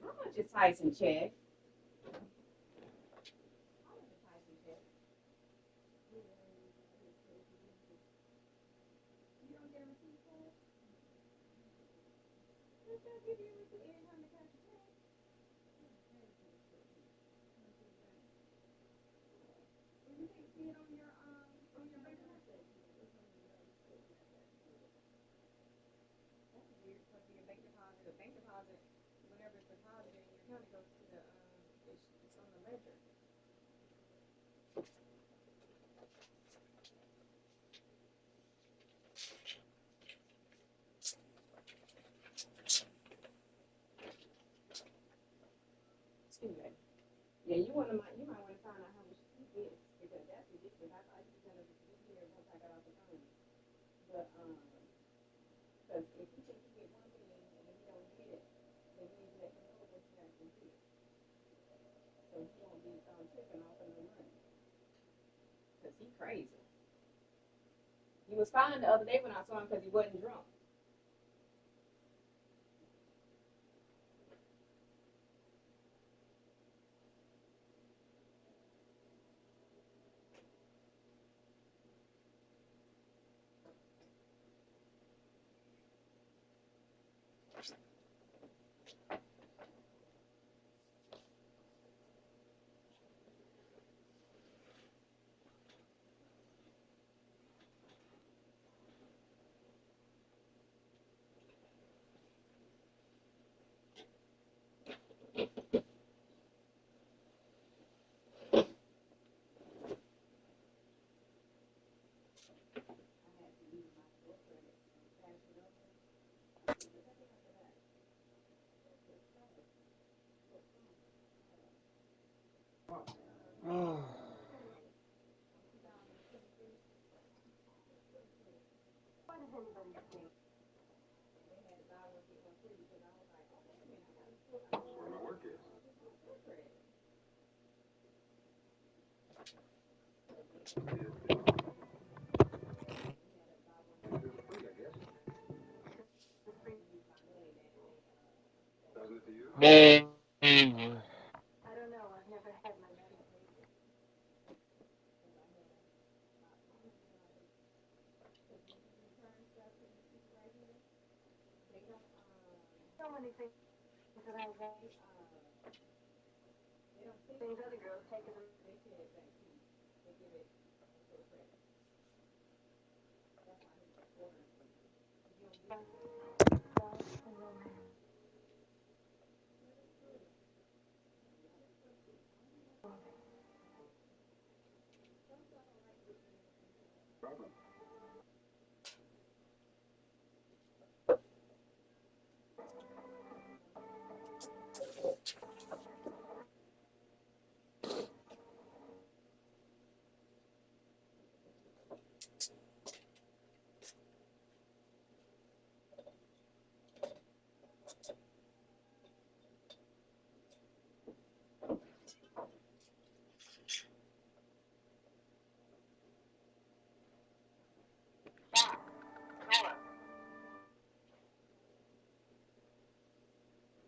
How much is Tyson check? You don't get a receipt for it? Did they give you a receipt every time they cut your check? Well, you can't see it on your bank account. That's weird. It's supposed to be a bank deposit. A bank deposit, whenever it's deposited in your account, it goes to the it's on the ledger. Excuse me. Yeah, you might want to find out how much she gets because that's ridiculous. I thought you were gonna be here once I got off the phone. But because if you think you get one thing and you don't get it, then you need to let him know what you actually get. So he won't be tripping off of no money. Cause he crazy. He was fine the other day when I saw him because he wasn't drunk.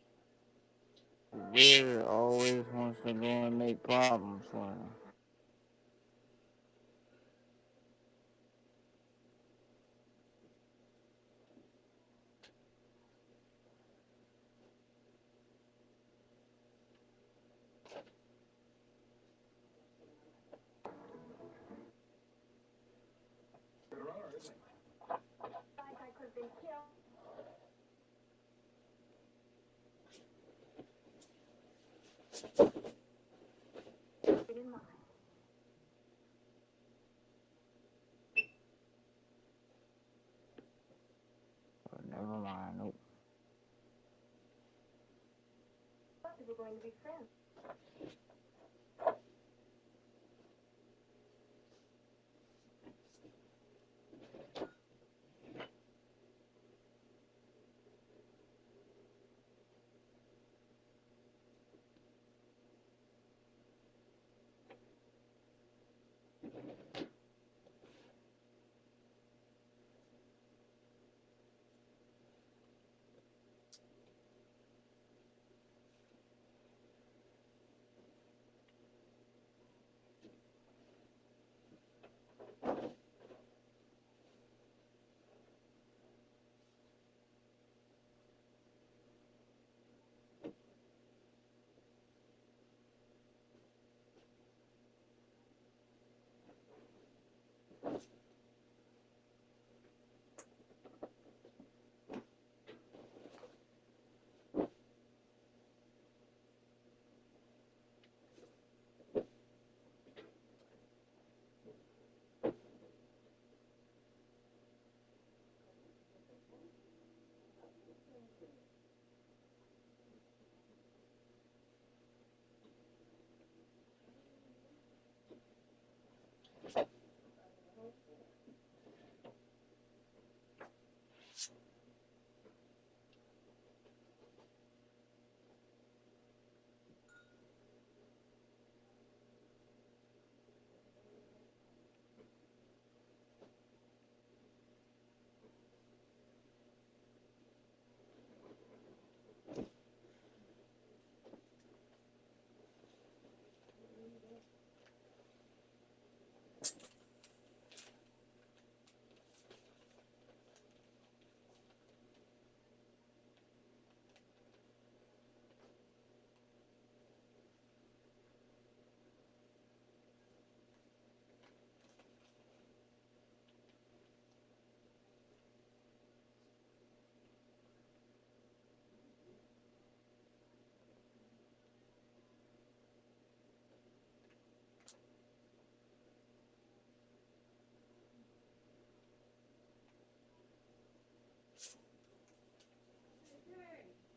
Oh, baby. Weird always wants to go and make problems for him. Never mind. Nope. Thought we were going to be friends.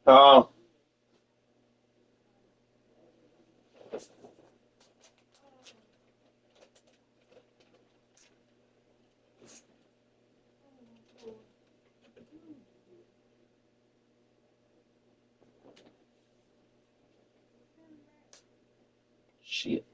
Oh, shit.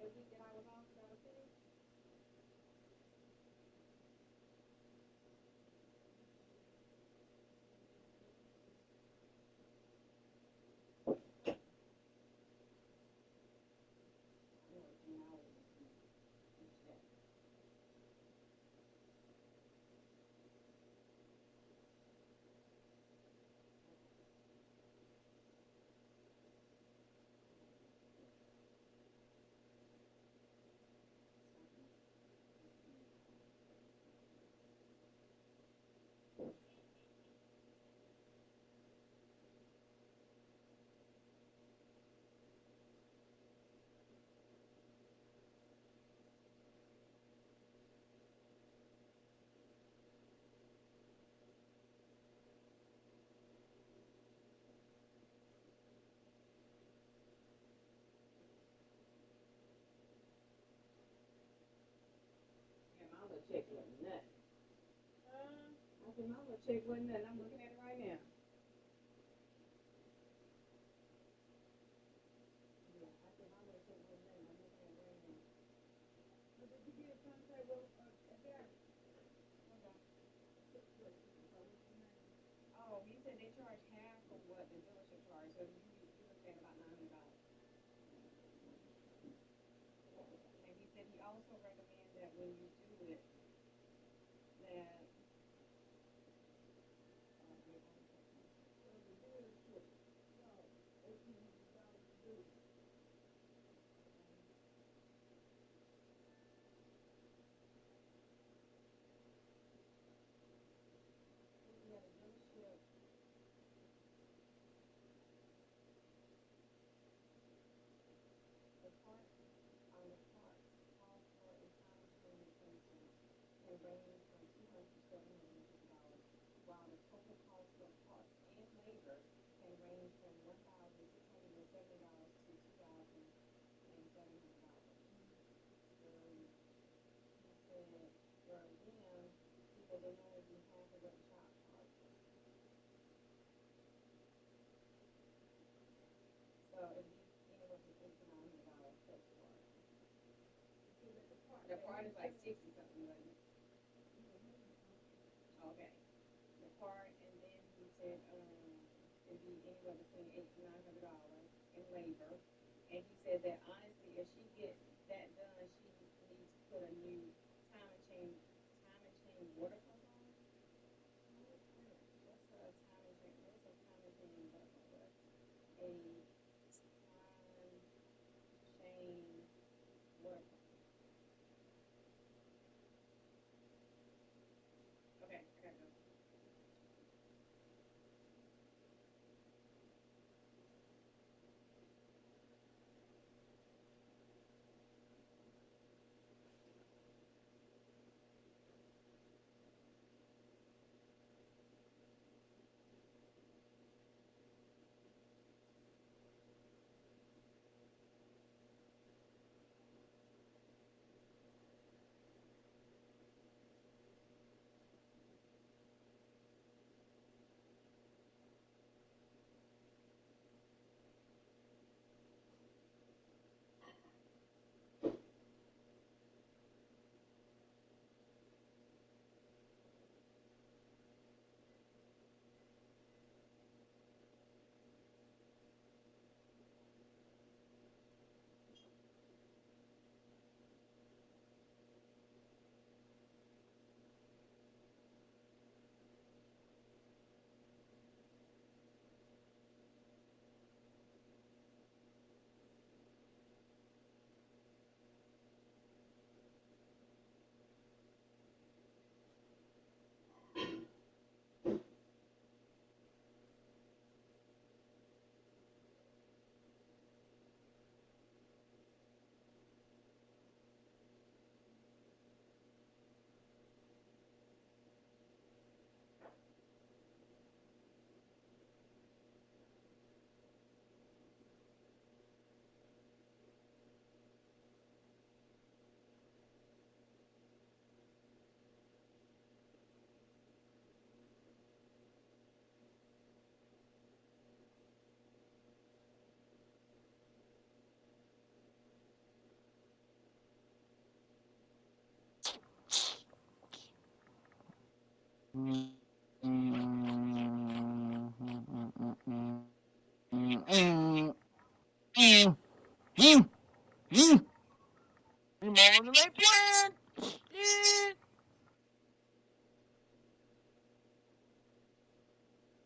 the week that I was off that I was sick? I know it's 10 hours each day. Yeah, my little check wasn't nothing. I said my little check wasn't nothing. I'm looking at it right now. Yeah, I said my little check wasn't nothing. I'm looking at it right now. But did you get a contract with Barry? Hold on. Oh, he said they charge half of what the dealership charge, so you were saying about $900. And he said he also recommends that when you do it, that yeah, the dealership, the parts, the parts cost for a time machine replacement can range from $200 to $750, while the total cost of parts and labor can range from $1,670 to $2,700. He said for them, he said they normally do half of what the shop charges. So it'd be anywhere from $800 to $900 plus part. The part is like 60 something, wasn't it? Okay. The part, and then he said it'd be anywhere between $800 to $900 in labor. And he said that honestly, if she gets that done, she needs to put a new time and chain water pump on. What's a time and chain? What's a time and chain water pump? What's a time chain water pump? Okay, I gotta go.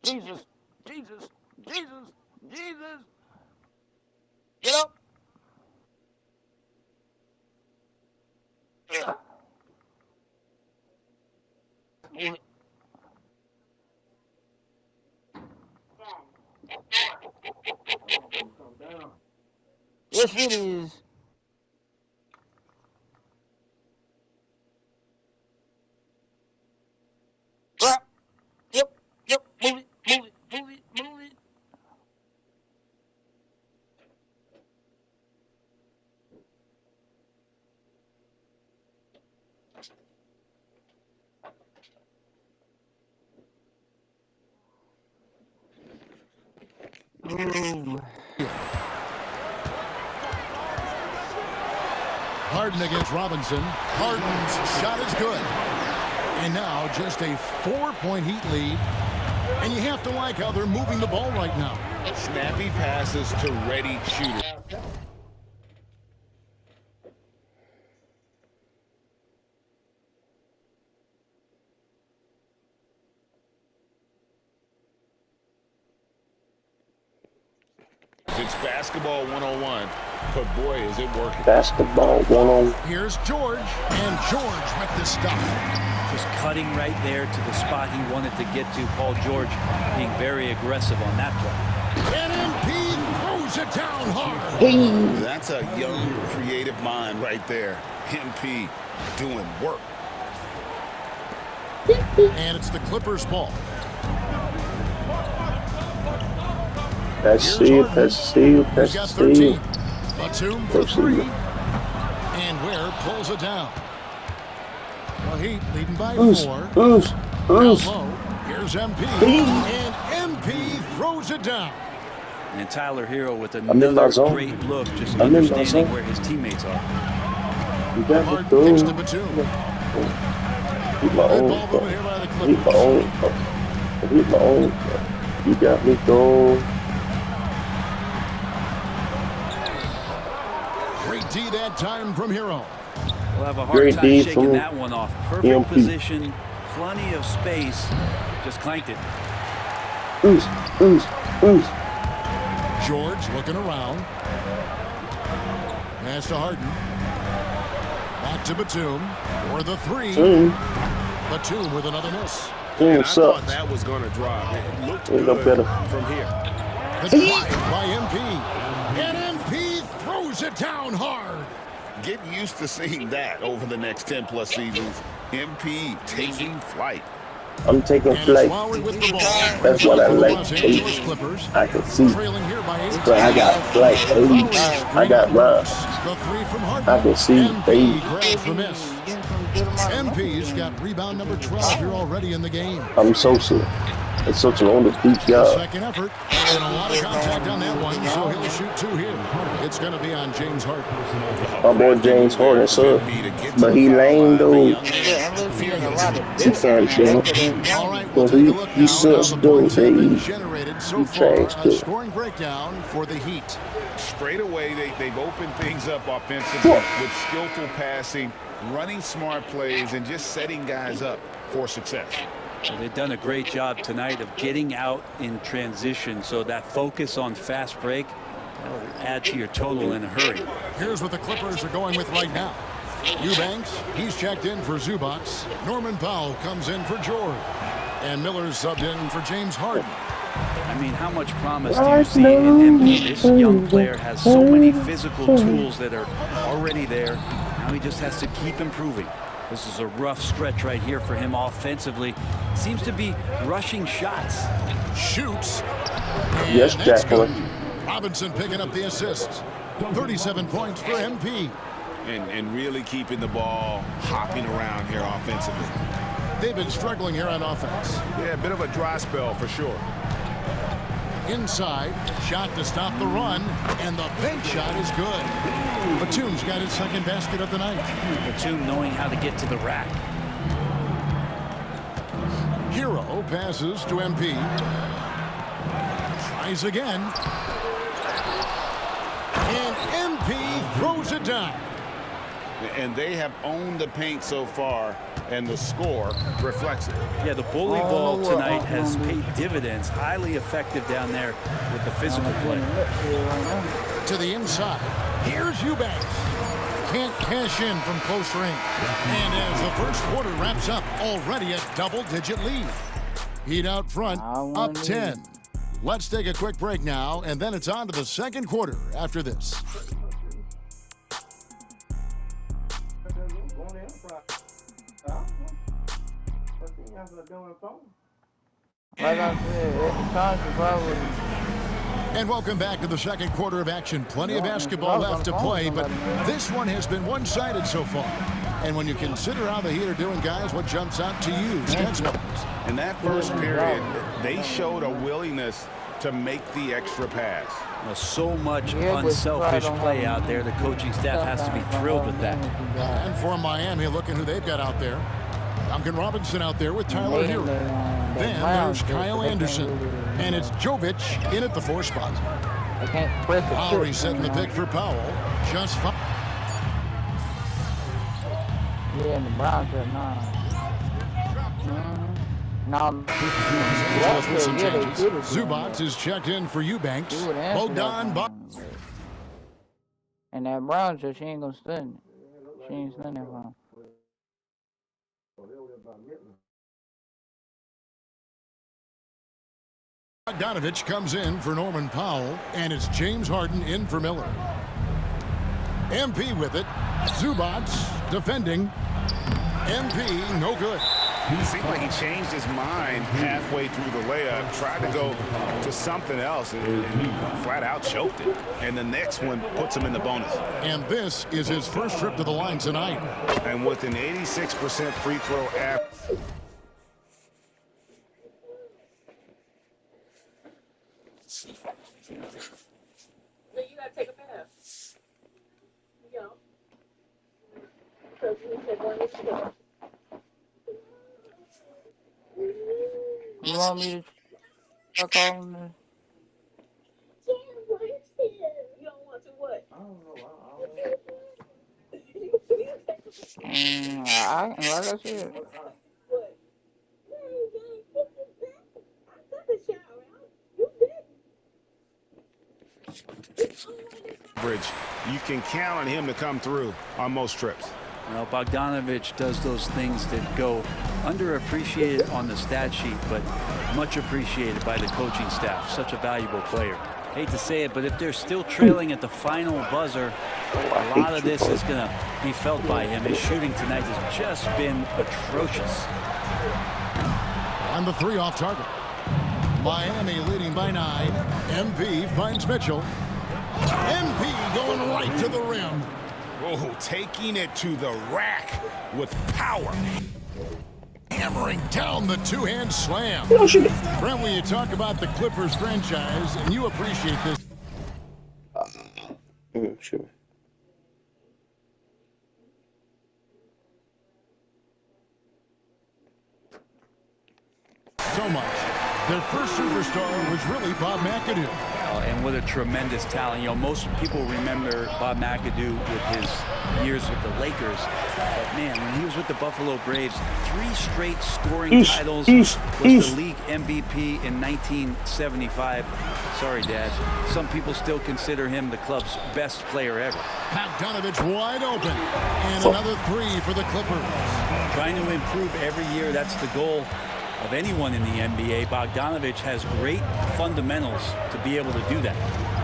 Jesus, Jesus, Jesus, Jesus. Get up. Move it. Yes, it is. Drop. Yep, yep. Move it, move it, move it, move it. Ooh. Harden against Robinson. Harden's shot is good. And now just a 4-point Heat lead. And you have to like how they're moving the ball right now. Snappy passes to ready shooters. It's basketball 101, but boy, is it working. Basketball 101. Here's George, and George with the stuff. Just cutting right there to the spot he wanted to get to. Paul George being very aggressive on that play. And MP throws it down hard. That's a young, creative mind right there. MP doing work. And it's the Clippers' ball. Let's see, let's see, He's let's got see. 13. Batum for three. And Ware pulls it down. Well, Heat leading by 4. Who's? Down low. Here's MP. And MP throws it down. And Tyler Hero with I'm in my another zone. great look, just I'm in my understanding zone. where his teammates are. You got Hard me kicks to going. Batum. Keep my Good own. ball movement here by the Keep my Clippers. own. Keep my own. You got me going. Great D that time from Hero. We'll have a hard Great time D shaking from that one off. Perfect EMP. position, plenty of space. Just clanked it. Who's? George looking around. Pass to Harden. Back to Batum for the 3. Batum with another miss. And I What's thought up? that was going to drop. It looked Ain't good no better. from here. The drive by MP. And MP throws it down hard. Get used to seeing that over the next 10-plus seasons. MP taking flight. I'm taking And it's flight. Lowry with the ball. That's what I For the like. Los Angeles Clippers. I can see. Trailing here by 8. But I got flight, baby. I got rhymes. The 3 from Harden. I can see, MP baby. grabs the miss. MP's got rebound number 12 here already in the game. I'm social. It's such an on the beat job. Second effort, and a lot of contact on that one, so he'll shoot 2 here. It's going to be on James Harden. My boy James Harden, sir. But he lame though. He can't shoot. All right, Well, we'll take a look he now sucks at how the points have been though, generated so he far. trash A too. scoring breakdown for the Heat. Straight away, they've opened things up offensively with skillful passing, running smart plays, and just setting guys up for success. So they've done a great job tonight of getting out in transition, so that focus on fast break will add to your total in a hurry. Here's what the Clippers are going with right now. Eubanks, he's checked in for Zubats. Norman Powell comes in for George. And Miller's subbed in for James Harden. I mean, how much promise do you see in MP? This young player has so many physical tools that are already there. Now he just has to keep improving. This is a rough stretch right here for him offensively. Seems to be rushing shots. Shoots. And Yes, that's good. Jacqueline. Robinson picking up the assist. 37 points for MP. And really keeping the ball hopping around here offensively. They've been struggling here on offense. Yeah, a bit of a dry spell for sure. Inside, shot to stop the run, and the bank shot is good. Batum's got his second basket of the night. Batum knowing how to get to the rack. Hero passes to MP. Tries again. And MP throws it down. And they have owned the paint so far, and the score reflects it. Yeah, the bully ball tonight has paid dividends. Highly effective down there with the physical play. To the inside. Here's Eubanks. Can't cash in from close range. And as the first quarter wraps up, already a double-digit lead. Heat out front, up 10. Let's take a quick break now, and then it's on to the second quarter after this. Like I said, at the time, she probably. And welcome back to the second quarter of action. Plenty of basketball left to play, but this one has been one-sided so far. And when you consider how the Heat are doing, guys, what jumps out to you? Stats. In that first period, they showed a willingness to make the extra pass. Well, so much unselfish play out there. The coaching staff has to be thrilled with that. And for Miami, look at who they've got out there. Duncan Robinson out there with Tyler Hero. Then there's Kyle Anderson. And it's Jovic in at the 4 spot. Lowry setting the pick for Powell. Just fine. Yeah, and the Browns are 9. No, With some changes. Zubac is checked in for Eubanks. Bogdan. And that Brown said she ain't gonna stand it. She ain't standing for him. Bogdanovich comes in for Norman Powell, and it's James Harden in for Miller. MP with it. Zubac defending. MP no good. It seemed like he changed his mind halfway through the layup, tried to go to something else, and flat out choked it. And the next one puts him in the bonus. And this is his first trip to the line tonight. And with an 86% free throw average. Then you gotta take a bath. You know. Because you said one is good. You want me to start calling her? You don't want to what? I don't know. Like I said. What? Bridge, you can count on him to come through on most trips. Well, Bogdanovich does those things that go underappreciated on the stat sheet, but much appreciated by the coaching staff. Such a valuable player. Hate to say it, but if they're still trailing at the final buzzer, a lot of this is going to be felt by him. His shooting tonight has just been atrocious. On the 3 off target. Miami leading by 9. MP finds Mitchell. MP going right to the rim. Oh, taking it to the rack with power. Hammering down the 2-hand slam. Brent, when you talk about the Clippers franchise, and you appreciate this. Sure. So much. Their first superstar was really Bob McAdoo. And what a tremendous talent. You know, most people remember Bob McAdoo with his years with the Lakers. But, man, when he was with the Buffalo Braves, 3 straight scoring titles, was the league MVP in 1975. Sorry, Dad. Some people still consider him the club's best player ever. Bogdanovich wide open. And another 3 for the Clippers. Trying to improve every year, that's the goal of anyone in the NBA. Bogdanovich has great fundamentals to be able to do that.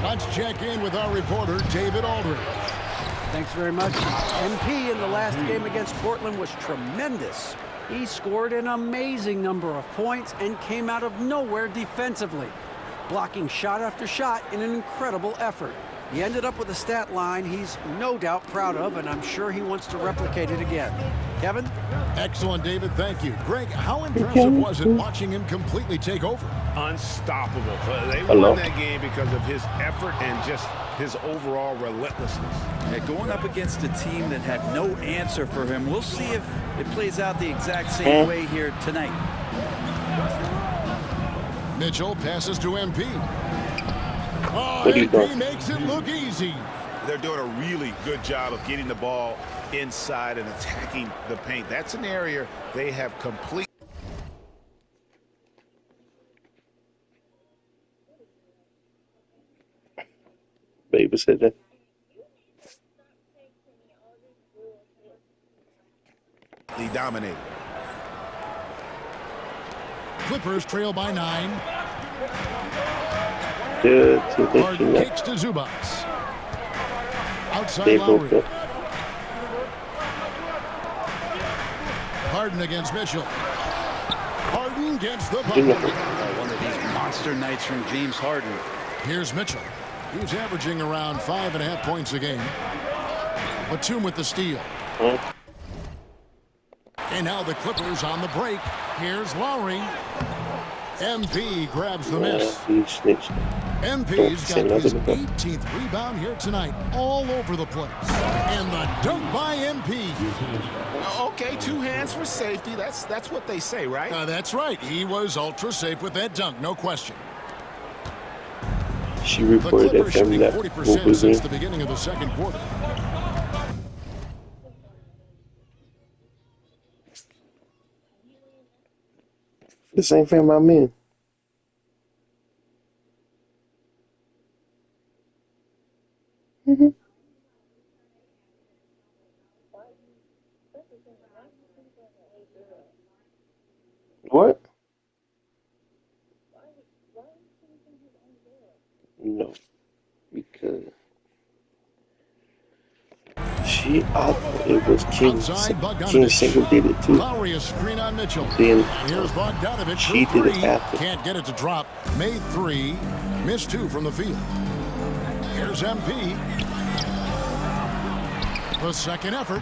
Let's check in with our reporter, David Aldridge. Thanks very much. MP in the last game against Portland was tremendous. He scored an amazing number of points and came out of nowhere defensively, blocking shot after shot in an incredible effort. He ended up with a stat line he's no doubt proud of, and I'm sure he wants to replicate it again. Kevin? Excellent, David. Thank you. Greg, how impressive was it watching him completely take over? Unstoppable. They won that game because of his effort and just his overall relentlessness. Yeah, going up against a team that had no answer for him. We'll see if it plays out the exact same way here tonight. Mitchell passes to MP. Oh, What are you MP doing? makes it look easy. They're doing a really good job of getting the ball inside and attacking the paint. That's an area they have complete. Babysitter. Dominated. Clippers trail by 9. Good to the Harden chin. kicks to Zubats. Outside They broke Lowry. up. Harden against Mitchell. Harden gets the You know, bucket. One of these monster nights from James Harden. Here's Mitchell. He's averaging around 5.5 points a game. Batum with the steal. huh? And now the Clippers on the break. Here's Lowry. MP grabs the miss. He snitched. MP's got Don't his say nothing. 18th rebound here tonight, all over the place. And the dunk by MP. Okay, 2 hands for safety. That's what they say, right? That's right. He was ultra safe with that dunk, no question. She The reported that Clippers family shooting that 40% was since in. the beginning of the second quarter. The same family I'm in. What? No, because she, I thought it was King. Outside, King Bogdanovich. Single did it too. Lowry a screen on Mitchell. Then Here's Bogdanovich she for did it 3. after. Can't get it to drop. Made 3. Missed 2 from the field. Here's MP. The second effort.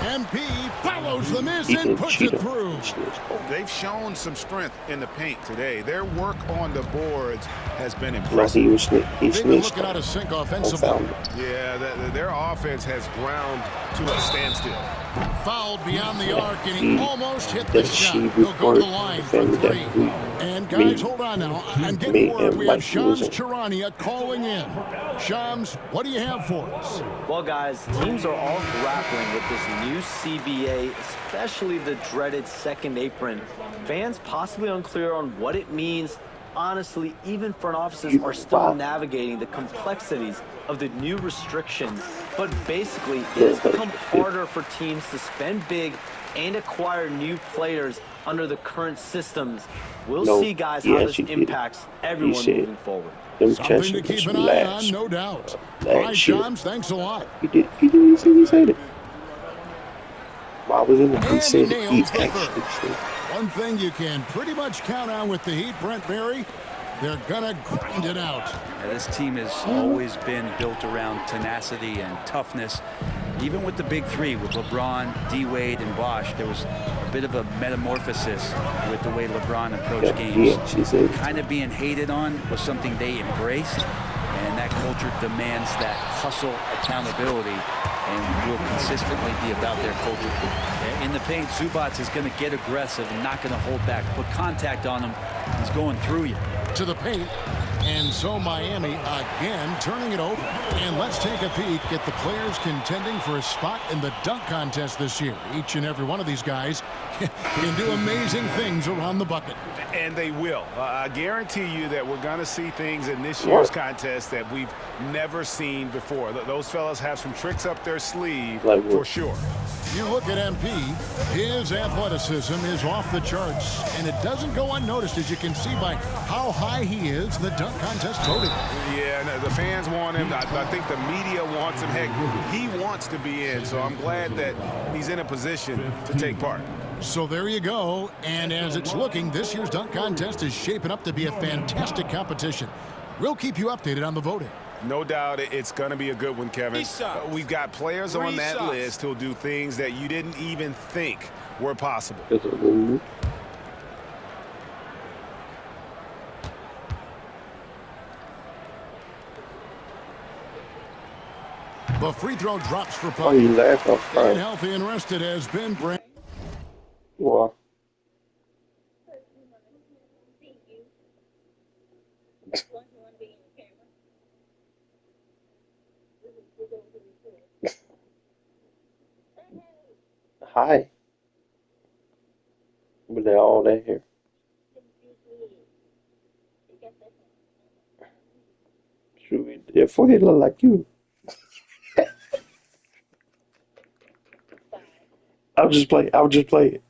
MP follows the miss he and didn't puts cheat it through. her. They've shown some strength in the paint today. Their work on the boards has been No, impressive. he They've been snitched looking out on of sync on offensively. Founder. Yeah, their offense has ground to a standstill. Fouled beyond the arc, and he almost hit the That shot. she He'll go to the reported line the for family 3. that we And guys, me- hold on now. I'm me getting word and we have Mike Shams was in. Charania calling in. Shams, what do you have for us? Well, guys, teams are all grappling with this new CBA, especially the dreaded second apron. Fans possibly unclear on what it means. Honestly, even front offices are still navigating the complexities of the new restrictions. But basically, it has become harder for teams to spend big and acquire new players under the current systems. We'll No, see, guys, he how this actually did it. impacts everyone said- moving forward. Them Something to chances keep was an eye on, last. no doubt. Last All right, year. Shams, thanks a lot. He didn't say he said it. While I was in it, he And said he it. He nails the actually said it. One thing you can pretty much count on with the Heat, Brent Berry, they're gonna grind it out. Yeah, this team has always been built around tenacity and toughness. Even with the big 3, with LeBron, D-Wade, and Bosh, there was a bit of a metamorphosis with the way LeBron approached games. Yeah, she said. Kind of being hated on was something they embraced, and that culture demands that hustle accountability and will consistently be about their culture. In the paint, Zubats is going to get aggressive and not going to hold back. Put contact on him. He's going through you. To the paint. And so Miami again turning it over. And let's take a peek at the players contending for a spot in the dunk contest this year. Each and every one of these guys can do amazing things around the bucket. And they will. I guarantee you that we're going to see things in this year's contest that we've never seen before. Those fellas have some tricks up their sleeve Like for what? sure. You look at MP, his athleticism is off the charts, and it doesn't go unnoticed, as you can see by how high he is in the dunk contest voting. Yeah, and the fans want him. I think the media wants him. Heck, he wants to be in, so I'm glad that he's in a position to take part. So there you go, and as it's looking, this year's dunk contest is shaping up to be a fantastic competition. We'll keep you updated on the voting. No doubt it's going to be a good one, Kevin. We've got players on that list who'll do things that you didn't even think were possible. The free throw drops for Oh, Puck. you laughed off And crying. healthy and rested has been Brent. Wow. Hi. But they're all there here. Shoot, your forehead look like you. I'll just play it.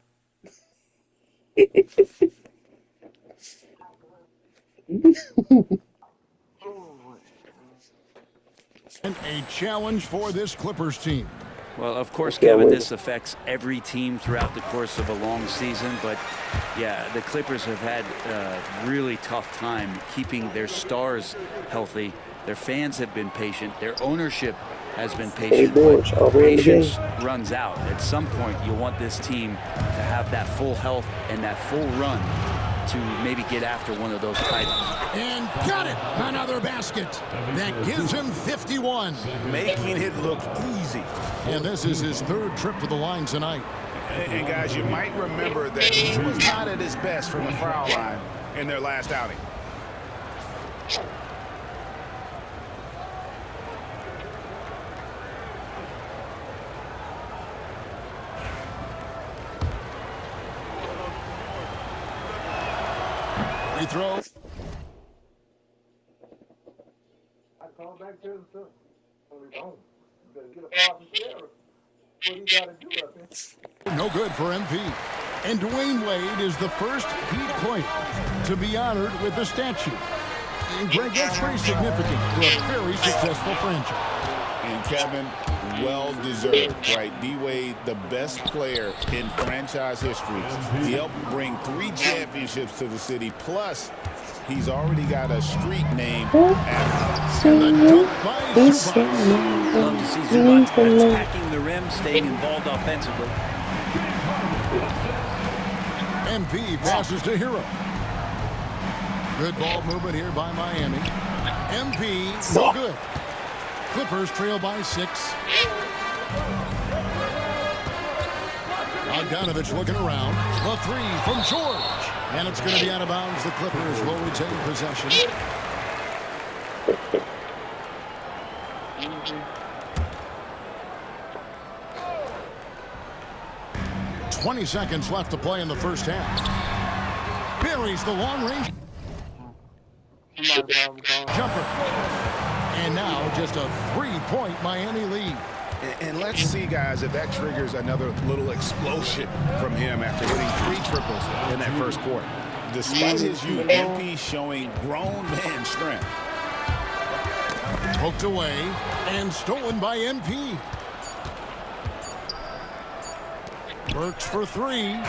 And a challenge for this Clippers team. Well, of course, Okay, Kevin, wait. this affects every team throughout the course of a long season. But, yeah, the Clippers have had a really tough time keeping their stars healthy. Their fans have been patient. Their ownership has been patient. boys, But I'll win the patience game. runs out. At some point, you want this team to have that full health and that full run to maybe get after one of those titles. And got it! Another basket. That gives him 51. Making it look easy. And this is his third trip to the line tonight. And guys, you might remember that he was not at his best from the foul line in their last outing. Free throw. I call back to him, too. On his own. You better get a foul from Sierra. What he got to do up there. No good for MP. And Dwayne Wade is the first Heat player to be honored with the statue. And Greg, that's pretty significant for a very successful franchise. And Kevin, well deserved, right? D-Wade, the best player in franchise history. He helped bring 3 championships to the city. Plus, he's already got a street name after him. And the dunk by Zubac. Love to see Zubac attacking the rim, staying involved offensively. MP passes to Hero. Good ball movement here by Miami. MP, no good. Clippers trail by 6. Bogdanovich looking around. The 3 from George. And it's going to be out of bounds. The Clippers will retain possession. "20 seconds left to play in the first half. Buries the long range jumper. And now just a 3-point Miami lead. And let's see, guys, if that triggers another little explosion from him after hitting 3 triples in that first quarter. Despite his youth, MP showing grown man strength. Poked away and stolen by MP. Burks for 3. What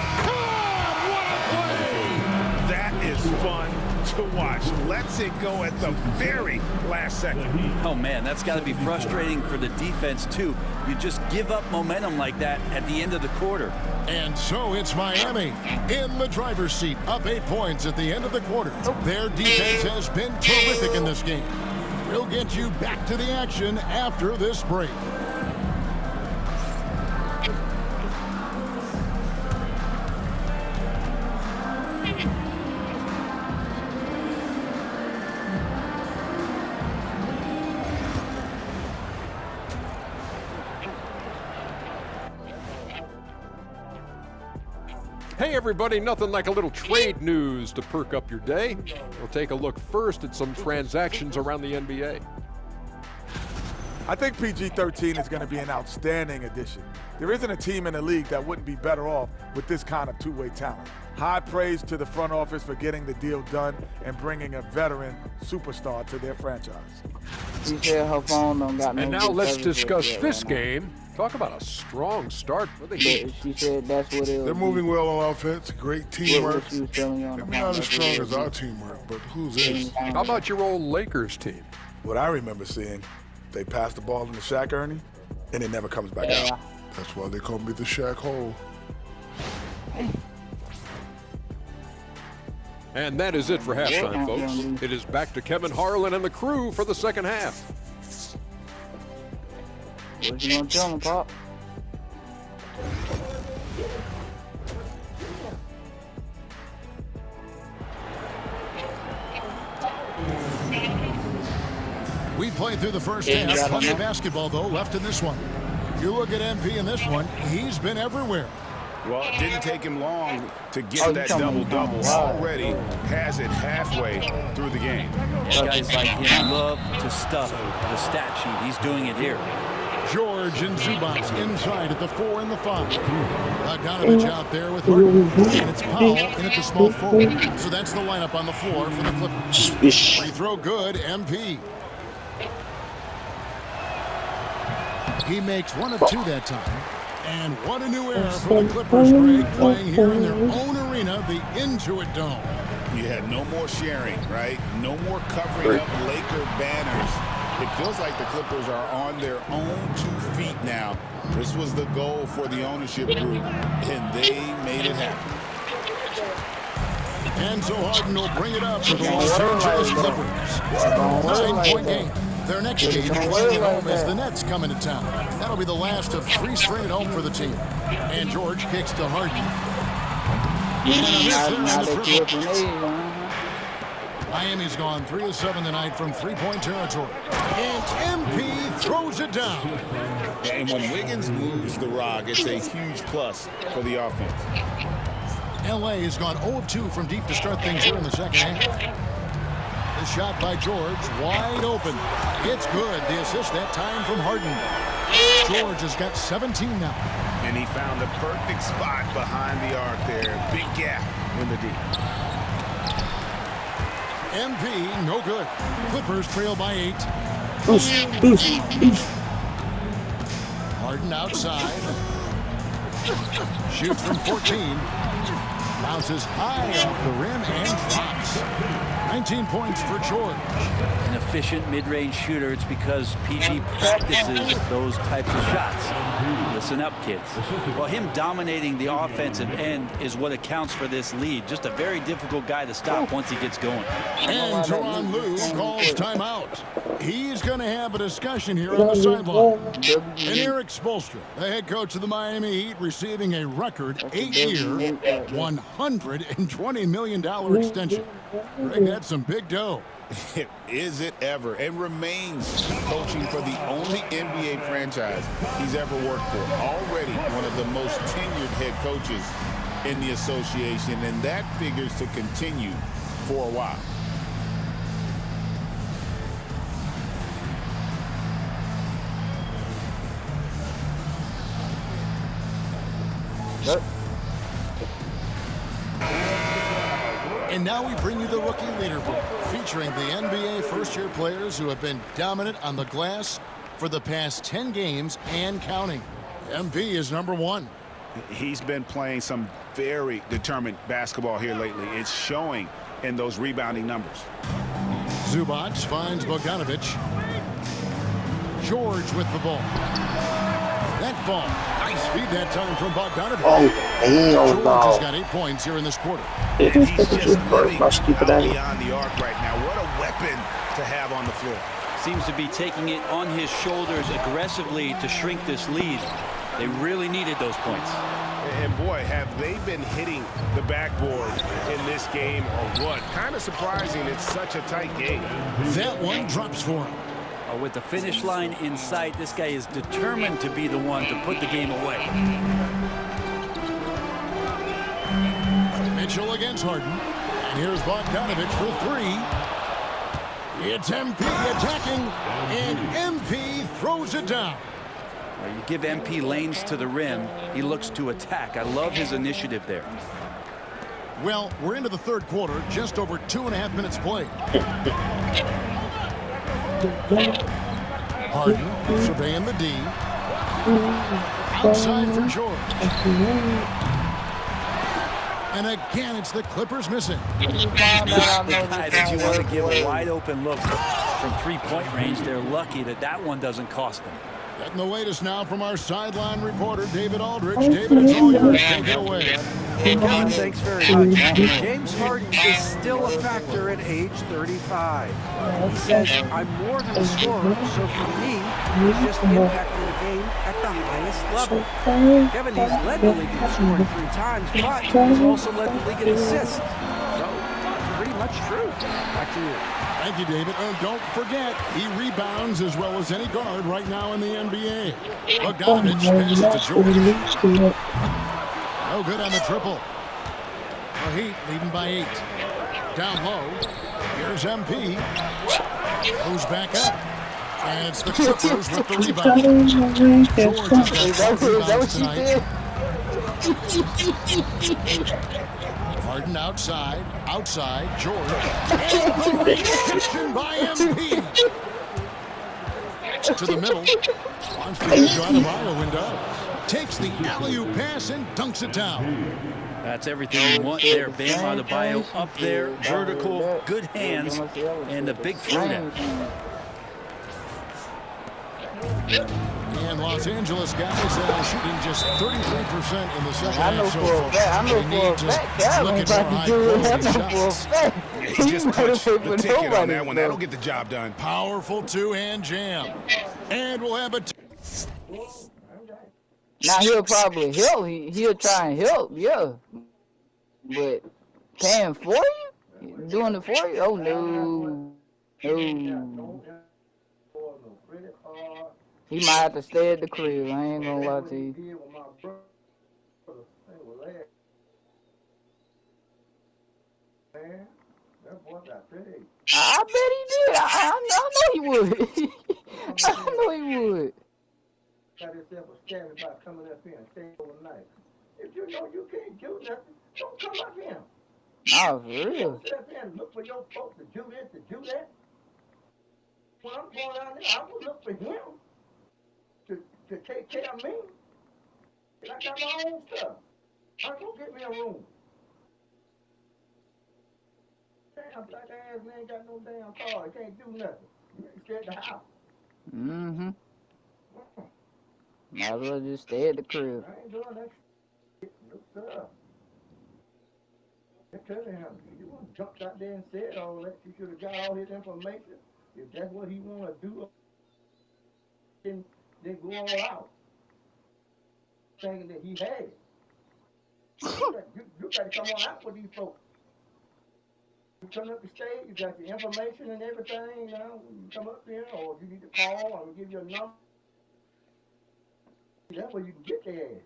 a play! That is fun to watch. Lets it go at the very last second. Oh, man, that's got to be frustrating for the defense, too. You just give up momentum like that at the end of the quarter. And so it's Miami in the driver's seat, up 8 points at the end of the quarter. Their defense has been terrific in this game. We'll get you back to the action after this break. Hey everybody, nothing like a little trade news to perk up your day. We'll take a look first at some transactions around the NBA. I think PG-13 is going to be an outstanding addition. There isn't a team in the league that wouldn't be better off with this kind of two-way talent. High praise to the front office for getting the deal done and bringing a veteran superstar to their franchise. She said her phone don't got no And now good let's service discuss yet this right now. game. Talk about a strong start for the Heat. But she said that's what it was. They're moving well on offense. Great teamwork. What she was telling you on the Maybe phone, not as that's strong what it as our was. teamwork, but who's is? How about your old Lakers team? What I remember seeing, they pass the ball into Shaq Ernie, and it never comes back out. That's why they call me the Shaq Hole. And that is it for halftime, folks. It is back to Kevin Harlan and the crew for the second half. What you gonna tell him, Pop? We played through the first half. Plenty of basketball, though, left in this one. You look at MP in this one, he's been everywhere. Well, it didn't take him long to get that double-double. Already has it halfway through the game. Guys like him love to stuff the stat sheet. He's doing it here. George and Zubac inside at the 4 and the 5. Bogdanovich out there with Harden. And it's Powell in at the small forward. So that's the lineup on the floor for the Clippers. Free throw good, MP. He makes 1 of 2 that time. And what a new era for the Clippers, Greg, playing here in their own arena, the Intuit Dome. You had no more sharing, right? No more covering up Laker banners. It feels like the Clippers are on their own 2 feet now. This was the goal for the ownership group, and they made it happen. And so Harden will bring it up for the Los Angeles Clippers. 9-point game. Their next game playing at home as the Nets come into town. That'll be the last of 3 straight at home for the team. And George kicks to Harden. Miami's gone 3 of 7 tonight from 3-point territory. And MP throws it down. And when Wiggins moves the rock, it's a huge plus for the offense. LA has gone 0 of 2 from deep to start things here in the second half. The shot by George, wide open. It's good. The assist that time from Harden. George has got 17 now. And he found the perfect spot behind the arc there. Big gap in the D. MP, no good. Clippers trail by 8. Harden outside. Shoots from 14. Bounces high off the rim and drops. 19 points for George. An efficient mid-range shooter. It's because PG practices those types of shots. Listen up, kids. Well, him dominating the offensive end is what accounts for this lead. Just a very difficult guy to stop once he gets going. And Tyronn Lue calls timeout. He's going to have a discussion here on the sideline. And Eric Spoelstra, the head coach of the Miami Heat, receiving a record 8-year, $120 million extension. Greg, that's some big dough. Is it ever? And remains coaching for the only NBA franchise he's ever worked for. Already one of the most tenured head coaches in the association, and that figures to continue for a while. And now we bring you the rookie leaderboard, featuring the NBA first-year players who have been dominant on the glass for the past 10 games and counting. MP is number 1. He's been playing some very determined basketball here lately. It's showing in those rebounding numbers. Zubac finds Bogdanovich. George with the ball. That ball. Nice feed that time from Bogdanovich. George has got 8 points here in this quarter. And he's just living beyond the arc right now. What a weapon to have on the floor. Seems to be taking it on his shoulders aggressively to shrink this lead. They really needed those points. And boy, have they been hitting the backboard in this game or what? Kind of surprising it's such a tight game. That one drops for him. With the finish line in sight, this guy is determined to be the one to put the game away. Mitchell against Harden. And here's Bogdanovich for 3. It's MP attacking, and MP throws it down. You give MP lanes to the rim, he looks to attack. I love his initiative there. Well, we're into the third quarter, just over 2.5 minutes played. Harden surveying the D. Outside for George. And again, it's the Clippers missing. The guy that you want to give a wide open look from 3-point range, they're lucky that that one doesn't cost them. Getting the latest now from our sideline reporter, David Aldridge. David, it's all yours. Take it away. Kevin, thanks very much. James Harden is still a factor at age 35. He says, I'm more than a scorer, so for me, he's just impacting the game at the highest level. Kevin, he's led the league in scoring 3 times, but he's also led the league in assists. So, pretty much true. Back to you. Thank you, David. And don't forget, he rebounds as well as any guard right now in the NBA. Bogdanovich passes to George. No good on the triple. The Heat leading by 8. Down low. Here's MP. Moves back up. And it's the Clippers with the rebound. George has got 12 rebounds tonight. Harden outside. George. And the rejection by MP. To the middle. Wants to get Adebayo window. Takes the alley-oop pass and dunks it down. That's everything you want there. Bam Adebayo up there, vertical, good hands, and a big throw down. And Los Angeles guys shooting just 33% in the second I know half so for a far. fact. I know for a fact. Cal ain't about to do it. I know for a fact. He just punched the ticket on that one. That'll get the job done. Powerful two-hand jam. And we'll have a... Now he'll probably help. He'll try and help, yeah. But paying for you? Doing it for you? Oh, no. No. He might have to stay at the crib. I ain't gonna lie to you. I bet he did. I know he would. I know he would. Got himself a standing by coming up here and staying overnight. If you know you can't do nothing, don't come up here. Nah, for real. Don't sit up here and look for your folks to do this, to do that. When I'm going out there, I will look for him to take care of me. And I got my own stuff. I go get me a room. Damn black ass man ain't got no damn car. He can't do nothing. He scared the house. Mm-hmm. Might as well just stay at the crib. I ain't doing that shit. No stuff. I tell him, you want to jump out there and said all that. You should have got all his information. If that's what he want to do, then go all out. Thinking that he had it. You got to come on out with these folks. You come up the stage, you got the information and everything, you know, you come up there, or you need to call, or we'll give you a number. That's where you can get their ass.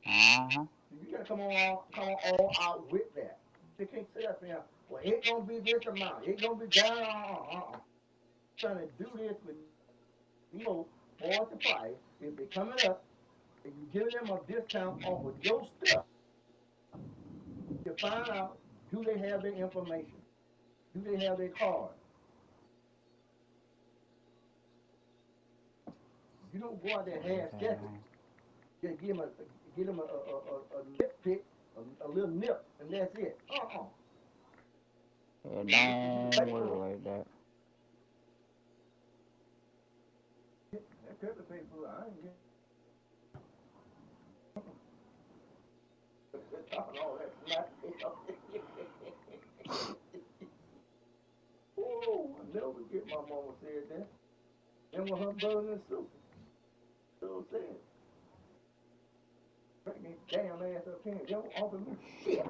Uh-huh. You gotta come on all out with that. They can't sit up there, well, it gonna be this amount, it gonna be down, Trying to do this with, you know, for the price, if they coming up, and you give them a discount off of your stuff, you find out, do they have their information? Do they have their card? You don't go out there half-stepping. Just give them a nip pick, a little nip, and that's it. Yeah, don't work like that. That paper paper, I ain't getting. Talking all that smack. Oh, I never forget my mama said that. Then when her brother and sister. So said. Bring me damn ass up here. Don't offer me shit.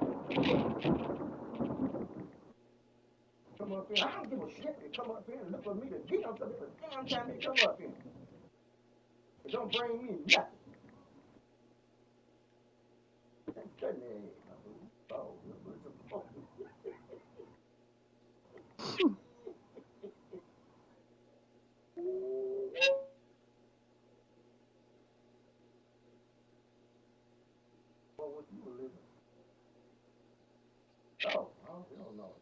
Come up here. I don't give a shit. They come up here and look for me to get them to the damn time they come up here. They don't bring me nothing. Oh, I don't know.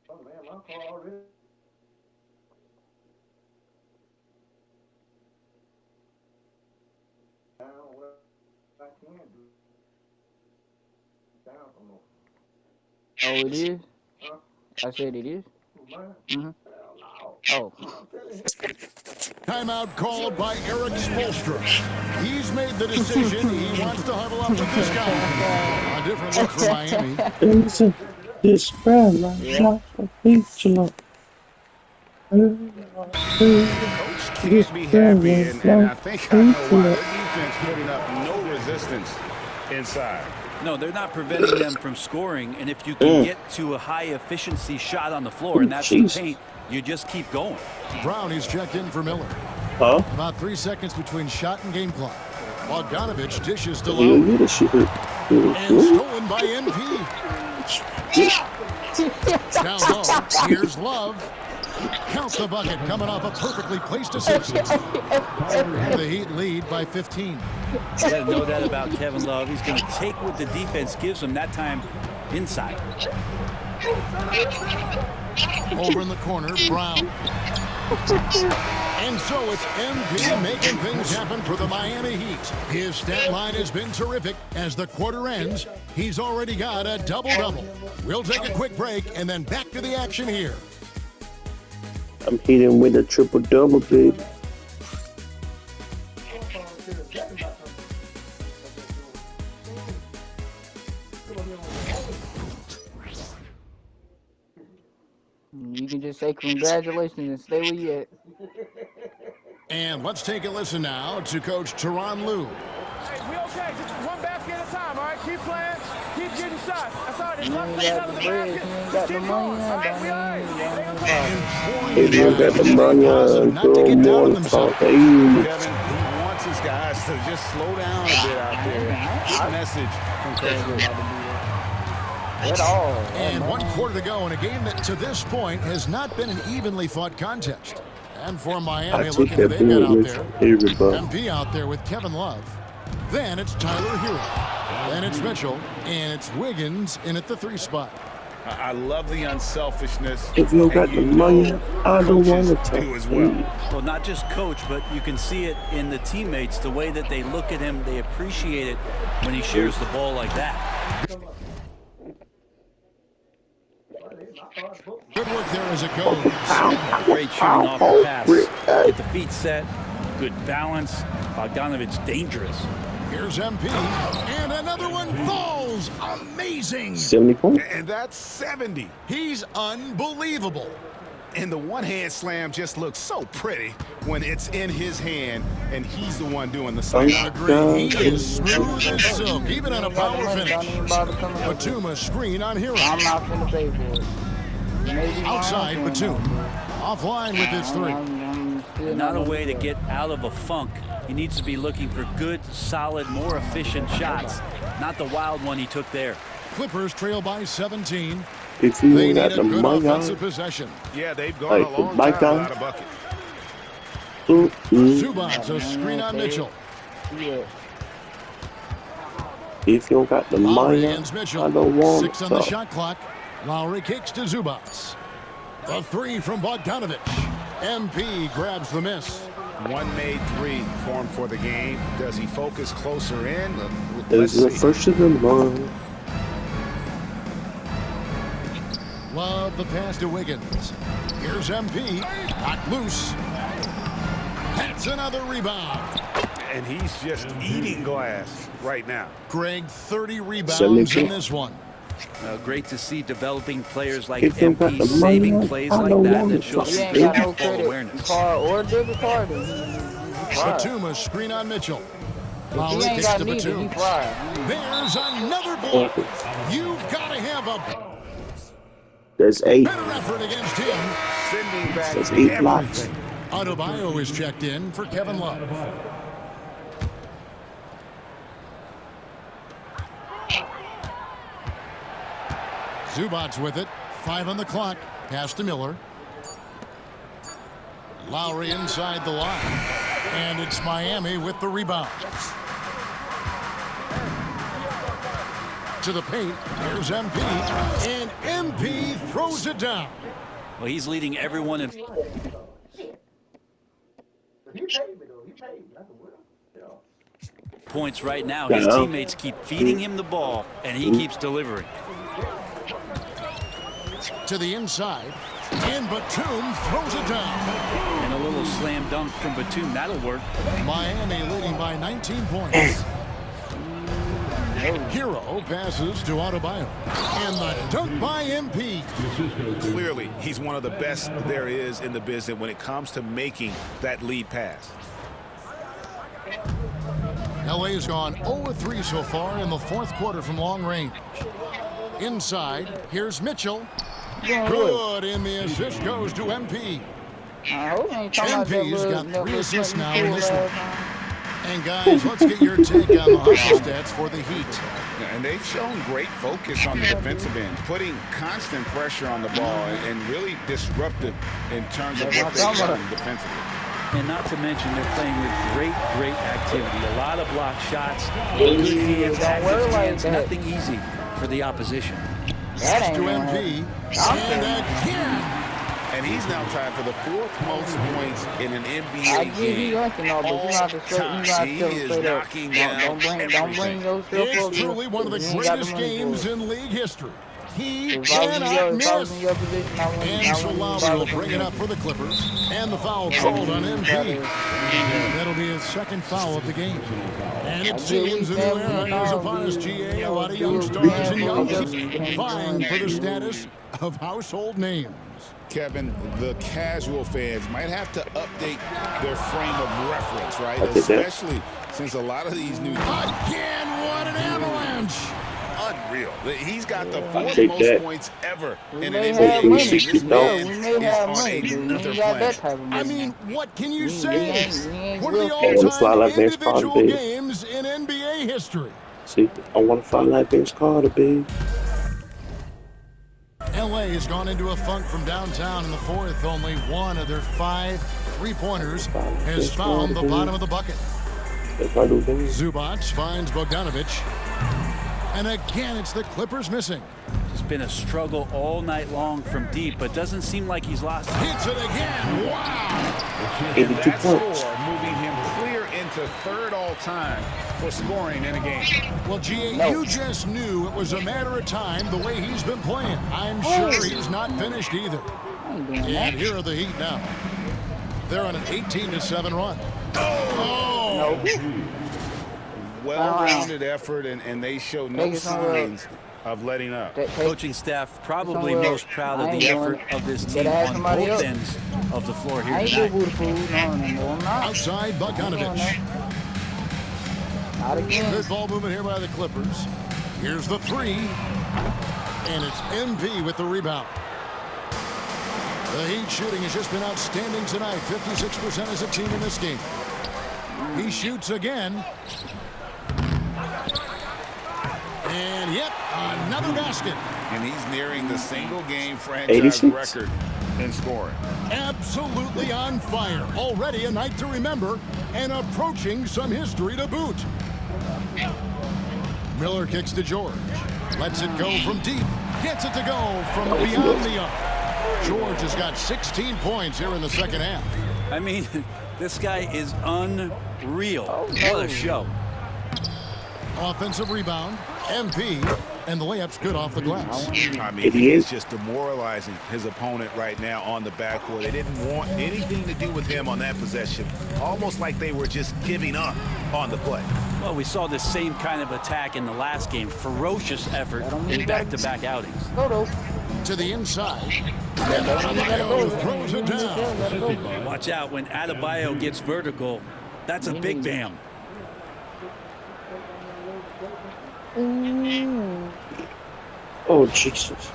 Oh man, my car already. Down, Oh, it is? I said it is? Mm-hmm. Oh. Timeout called by Eric Spoelstra. He's made the decision. He wants to huddle up with this guy. A different look for Miami. This friend, like a feature. Coach can't be happy, and I think I know why. Their defense putting up no resistance inside. No, they're not preventing them from scoring, and if you can get to a high-efficiency shot on the floor, and that's the paint, you just keep going. Brown is checked in for Miller. Huh? About 3 seconds between shot and game clock. Bogdanovich dishes to Yeah, Lowe. you shit. And stolen by MP. Down low, here's Love. Count the bucket, coming off a perfectly placed assist. And the Heat lead by 15. Yeah, no doubt about Kevin Love. He's going to take what the defense gives him, that time inside. Over in the corner, Brown. And so it's MP making things happen for the Miami Heat. His stat line has been terrific. As the quarter ends, he's already got a double-double. We'll take a quick break and then back to the action here. I'm hitting with a triple-double, baby. You can just say congratulations and stay where you at. And let's take a listen now to Coach Tyronn Lue. Hey, we okay. Just one basket at a time, all right? Keep playing. Keep getting shots. That's all. There's You one ain't play got out of the the bread, basket. you ain't Just got the keep money, going, all right? We all right. If you got the money on, throw more talk. Hey. Kevin, he wants his guys to just slow down a bit out there. Good message from Coach. At all. And 1 quarter to go in a game that to this point has not been an evenly fought contest. And for Miami, I look take at who that they've got out with there. everybody. MP out there with Kevin Love. Then it's Tyler Hero. Then it's Mitchell. And it's Wiggins in at the 3 spot. I love the unselfishness. If you got the money, I don't want to talk. as well. Well, not just coach, but you can see it in the teammates, the way that they look at him. They appreciate it when he shares the ball like that. Good work there as it goes. Great shooting off the pass. Get the feet set. Good balance. Bogdanovich dangerous. Here's MP. And another one falls. Amazing. 70 points. And that's 70. He's unbelievable. And the one-hand slam just looks so pretty when it's in his hand and he's the one doing the slam. I agree. He is smooth as silk, even on a power finish. Batum screen on Hero. I'm not finna pay for it. Maybe Outside Batum. Offline with his 3. Not a way to get out of a funk. He needs to be looking for good, solid, more efficient shots. Not the wild one he took there. Clippers trail by 17. If you They got need the a good money offensive possession. Yeah, they've gone a long bike time on. without a bucket. Zubats a screen on Mitchell. If you got the Lowry money, against Mitchell. I don't want 6 to on the talk. shot clock. Lowry kicks to Zubats. The 3 from Bogdanovich. MP grabs the miss. One made 3 formed for the game. Does he focus closer in? There's the first of the month. Love the pass to Wiggins. Here's MP. Knocked loose. That's another rebound. And he's just eating glass right now. Greg, 30 rebounds in this one. Great to see developing players like If you got MP the saving money, plays I like don't that want that to shows He talk. ain't got no ball credit. awareness. Carr or David Carter. Batum a screen on Mitchell. He Lowry ain't kicks got to neither. He Batum. fried. There's another block. You've got to have a There's 8. better effort against him. Sending back There's 8 blocks. everything. Adebayo is checked in for Kevin Love. Zubats with it. 5 on the clock. Pass to Miller. Lowry inside the line. And it's Miami with the rebound. To the paint. Here's MP. And MP throws it down. Well, he's leading everyone in. He paid me though. He paid me. I can win. points right now. His teammates keep feeding him the ball, and he keeps delivering. To the inside, and Batum throws it down. And a little slam dunk from Batum. That'll work. Miami leading by 19 points. Hero passes to Adebayo. And the dunk by MP. Clearly, he's one of the best there is in the business when it comes to making that lead pass. LA's gone 0-3 so far in the fourth quarter from long range. Inside, here's Mitchell. Good, and the assist goes to MP. MP's got 3 assists now in this one. And guys, let's get your take on the hustle stats for the Heat. And they've shown great focus on the defensive end, putting constant pressure on the ball and really disruptive in terms of what they've done defensively. And not to mention they're playing with great activity. A lot of block shots, good hands, active hands, nothing easy for the opposition. That's to MP. And again. And he's now tied for the 4th most points in an NBA game. All time. He is knocking down everything. It's truly one of the greatest games in league history. He cannot miss. And Solari will bring it up for the Clippers. And the foul called on MP. That'll be his 2nd foul of the game. And it seems a new era is upon us, GA. A lot of young stars and young vying for the status of household names. Kevin, the casual fans might have to update their frame of reference, right? Especially since a lot of these new... Again, what an avalanche! Unreal. He's got the 4th most points ever in an NBA game. I mean, what can you say? One of the all-time individual games in NBA history. See, I want to find that Vince Carter, babe. LA has gone into a funk from downtown in the 4th. Only one of their 5 3-pointers has found the bottom of the bucket. Zubac finds Bogdanovic. And again, it's the Clippers missing. It's been a struggle all night long from deep, but doesn't seem like he's lost it. Hits it again. Wow. And that score moving him clear into 3rd all-time for scoring in a game. Well, GA, you just knew it was a matter of time the way he's been playing. I'm sure he's not finished either. And here are the Heat now. They're on an 18-7 run. Oh! Well-rounded effort, and they show no signs of letting up. Coaching staff probably most proud of the effort of this team on both ends of the floor here tonight. Outside, Bogdanovic. Good ball movement here by the Clippers. Here's the 3. And it's MP with the rebound. The Heat shooting has just been outstanding tonight. 56% as a team in this game. He shoots again. And yep, another basket. And he's nearing the single-game franchise record in scoring. Absolutely on fire. Already a night to remember and approaching some history to boot. Miller kicks to George. Lets it go from deep. Gets it to go from beyond the arc. George has got 16 points here in the 2nd half. I mean, this guy is unreal. What a show. Offensive rebound. MP, and the layup's good off the glass. I mean, he's just demoralizing his opponent right now on the backcourt. They didn't want anything to do with him on that possession, almost like they were just giving up on the play. Well, we saw the same kind of attack in the last game. Ferocious effort in back-to-back outings. To the inside. Adebayo throws it down. Watch out when Adebayo gets vertical. That's a big bam. Oh, Jesus.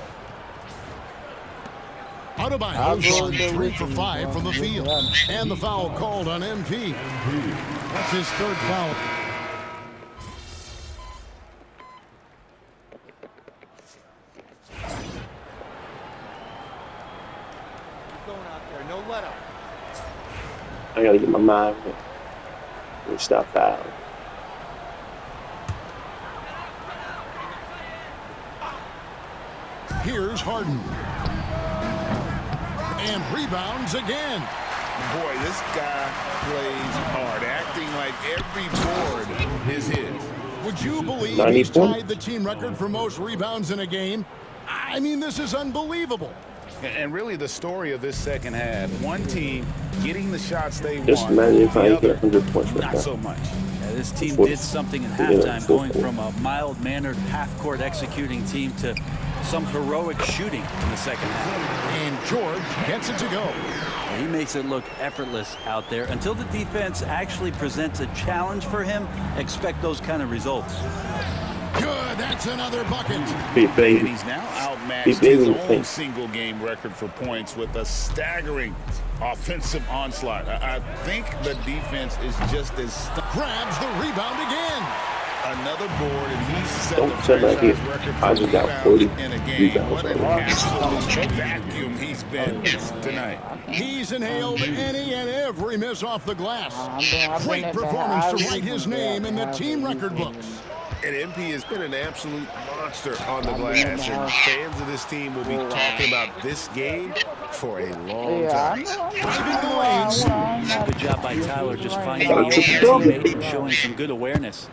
Adebayo's on 3 for 5 from the field. And the foul called on MP. That's his 3rd foul. Going out there, no let up. I gotta get my mind right. Let me stop fouling. Here's Harden. And rebounds again. Boy, this guy plays hard, acting like every board is his. Would you believe 90 he's points. tied the team record for most rebounds in a game? I mean, this is unbelievable. And really the story of this second half, one team getting the shots they Just want, imagine if I the hit other 100 points right not now. so much. Yeah, this team Fourth. did something in Yeah, halftime, going fourth. from a mild-mannered half-court executing team to some heroic shooting in the second half. And George gets it to go. He makes it look effortless out there. Until the defense actually presents a challenge for him, expect those kind of results. Good, that's another bucket. Big And baby. he's now outmatched Big his baby. own single-game record for points with a staggering offensive onslaught. I think the defense is just as Grabs the rebound again. another board, and he's set Don't the say like franchise it. record I for just got rebounds 40 in a game. rebounds What an already. absolute vacuum he's been tonight. He's inhaled any and every miss off the glass. Great been performance to there. write his name in the team record books. And MP has been an absolute monster on the glass, and fans of this team will be talking about this game for a long time. Good job by Tyler just finding Got the a open triple teammate and showing some good awareness.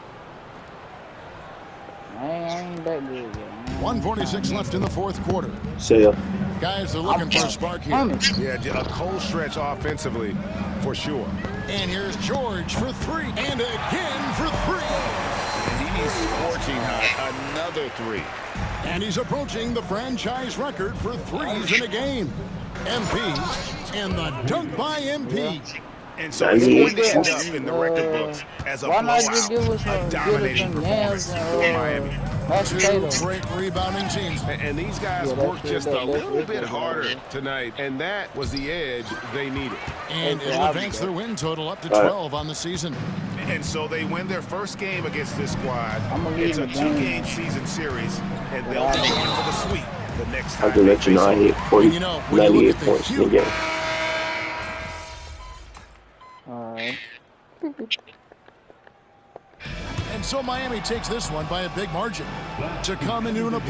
I ain't that good yet. 1:46 left in the fourth quarter. Say ya. Guys are looking for a spark here. Yeah, a cold stretch offensively for sure. And here's George for three. And again for three. And he's scorching hot. Another three. And he's approaching the franchise record for threes in a game. MP and the dunk by MP. And so it's going to end up in the record books as a Why not blowout, just give us a dominating performance for Miami. Two great rebounding teams. And these guys worked just a little bit harder tonight, and that was the edge they needed. And it'll advance their win total up to 12 on the season. And so they win their first game against this squad. It's a two-game season series, and they'll be going for the sweep the next I time can they let you face know I off. hit 40, You know, when you look 98 at the points in the game. Alright. And so Miami takes this one by a big margin to come into an opponent.